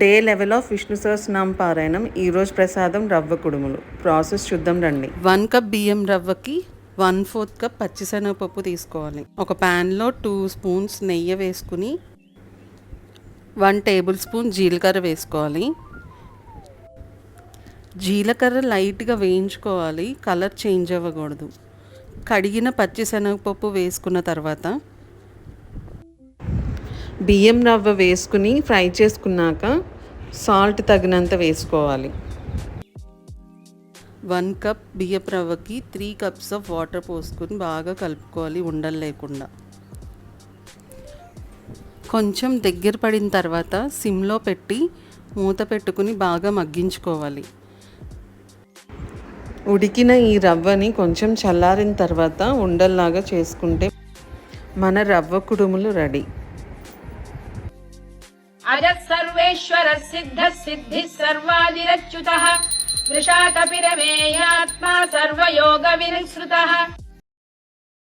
Day level of Vishnu Sahasranama పారాయణం. ఈరోజు ప్రసాదం రవ్వ కుడుములు. ప్రాసెస్ చూద్దాం రండి. 1 కప్ బియ్యం రవ్వకి 1/4 కప్ పచ్చిశనగపప్పు తీసుకోవాలి. ఒక ప్యాన్లో 2 స్పూన్స్ నెయ్యి వేసుకుని 1 టేబుల్ స్పూన్ జీలకర్ర వేసుకోవాలి. జీలకర్ర లైట్గా వేయించుకోవాలి, కలర్ చేంజ్ అవ్వకూడదు. కడిగిన పచ్చిశనగపప్పు వేసుకున్న తర్వాత బియ్యం రవ్వ వేసుకుని ఫ్రై చేసుకున్నాక సాల్ట్ తగినంత వేసుకోవాలి. 1 కప్ బియ్యపు రవ్వకి 3 కప్స్ ఆఫ్ వాటర్ పోసుకొని బాగా కలుపుకోవాలి, ఉండలు లేకుండా. కొంచెం దగ్గర పడిన తర్వాత సిమ్లో పెట్టి మూత పెట్టుకుని బాగా మగ్గించుకోవాలి. ఉడికిన ఈ రవ్వని కొంచెం చల్లారిన తర్వాత ఉండల్లాగా చేసుకుంటే మన రవ్వ కుడుములు రెడీ. अजः सर्वेश्वरः सिद्धः सिद्धिः सर्वादिरच्युतः वृषा कपिरमेयात्मा सर्वयोगविनिःसृतः